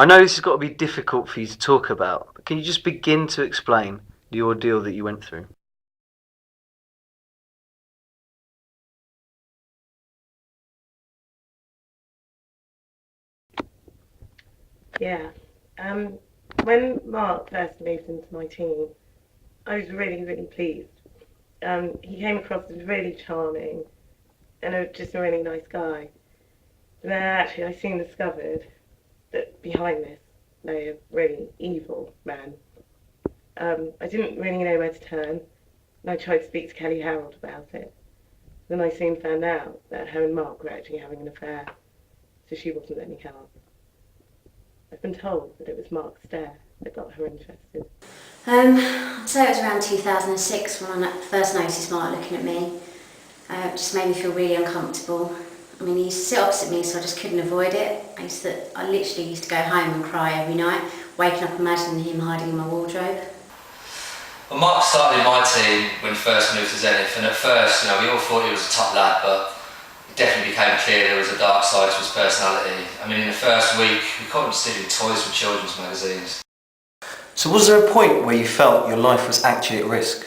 I know this has got to be difficult for you to talk about, but can you just begin to explain the ordeal that you went through? Yeah. When Mark first moved into my team, I was really, really pleased. He came across as really charming and just a really nice guy. But then actually I soon discovered that behind this lay a really evil man. I didn't really know where to turn, and I tried to speak to Kelly Harold about it. Then I soon found out that her and Mark were actually having an affair, so she wasn't any help. I've been told that it was Mark's stare that got her interested. I'd say it was around 2006 when I first noticed Mark looking at me. It just made me feel really uncomfortable. I mean, he used to sit opposite me, so I just couldn't avoid it. I literally used to go home and cry every night, waking up imagining him hiding in my wardrobe. Well, Mark started in my team when he first moved to Zenith, and at first, we all thought he was a top lad, but it definitely became clear there was a dark side to his personality. I mean, in the first week, we caught him stealing toys from children's magazines. So was there a point where you felt your life was actually at risk?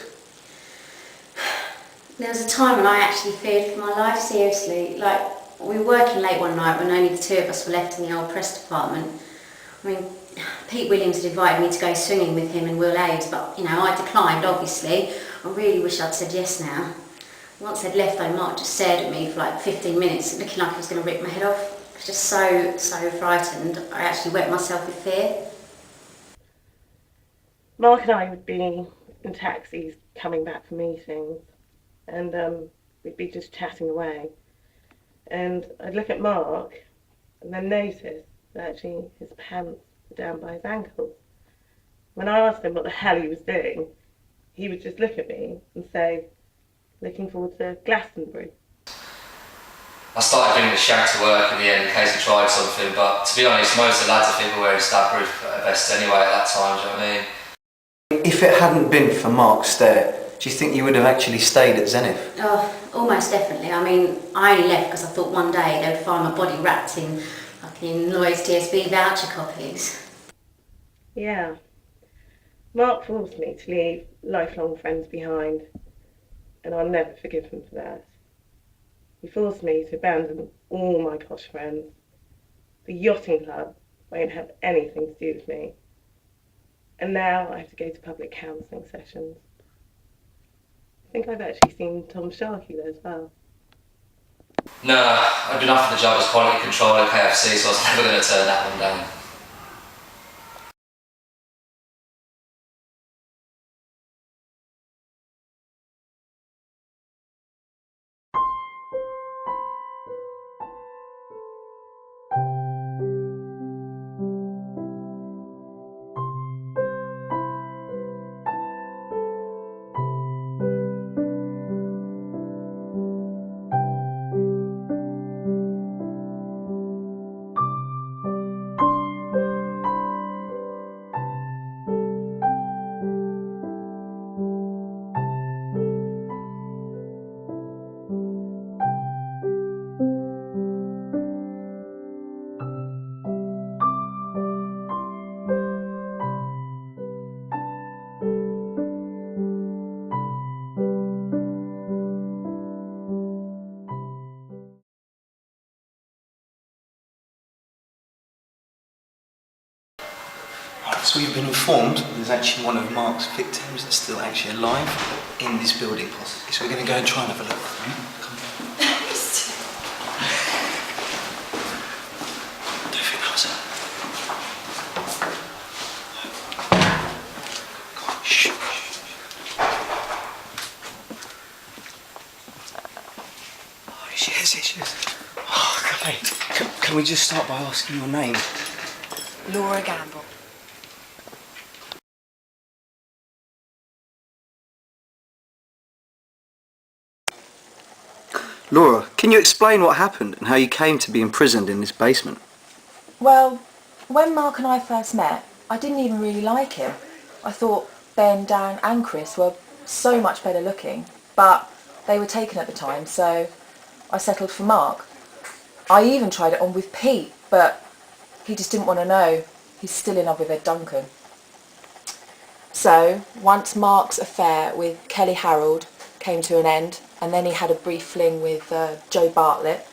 There was a time when I actually feared for my life, seriously. Like, we were working late one night when only the two of us were left in the old press department. I mean, Pete Williams had invited me to go swinging with him and Will Aves, but, I declined, obviously. I really wish I'd said yes now. Once they'd left, though, Mark just stared at me for like 15 minutes, looking like he was going to rip my head off. I was just so frightened, I actually wet myself with fear. Mark and I would be in taxis coming back from meetings, and we'd be just chatting away. And I'd look at Mark and then notice that actually his pants were down by his ankles. When I asked him what the hell he was doing, he would just look at me and say, looking forward to Glastonbury. I started bringing the shag to work in the end in case he tried something, but to be honest, most of the lads I think were wearing stab-proof vests anyway at that time, do you know what I mean? If it hadn't been for Mark's stare, do you think you would have actually stayed at Zenith? Oh, almost definitely. I mean, I only left because I thought one day they would find my body wrapped in fucking Lloyd's TSB voucher copies. Yeah. Mark forced me to leave lifelong friends behind, and I'll never forgive him for that. He forced me to abandon all my posh friends. The yachting club won't have anything to do with me. And now I have to go to public counselling sessions. I think I've actually seen Tom Sharkey there as well. No, I'd been offered the job as quality controller at KFC, so I was never going to turn that one down. So we've been informed there's actually one of Mark's victims that's still actually alive in this building possibly. So we're going to go and try and have a look. Come on. I don't think that was her. Come on, shh. Oh, here she is. Oh, okay. Can we just start by asking your name? Laura Gamble. Laura, can you explain what happened and how you came to be imprisoned in this basement? Well, when Mark and I first met, I didn't even really like him. I thought Ben, Dan and Chris were so much better looking, but they were taken at the time, so I settled for Mark. I even tried it on with Pete, but he just didn't want to know. he's still in love with Ed Duncan. So once Mark's affair with Kelly Harold came to an end, and then he had a brief fling with Joe Bartlett,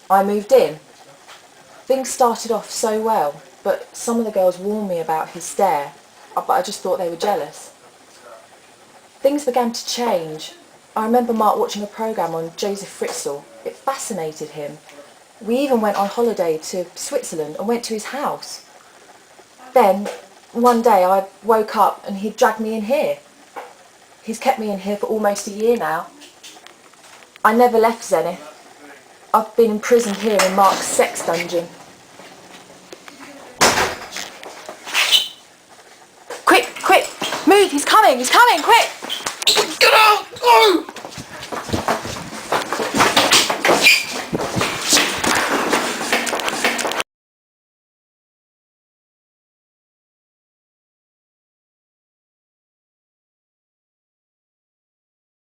I moved in. Things started off so well, but some of the girls warned me about his stare, but I just thought they were jealous. Things began to change. I remember Mark watching a programme on Joseph Fritzl. It fascinated him. We even went on holiday to Switzerland and went to his house. Then, one day I woke up and he'd dragged me in here. He's kept me in here for almost a year now. I never left Zenith. I've been imprisoned here in Mark's sex dungeon. Quick, quick, move, he's coming, quick! Get out! Go!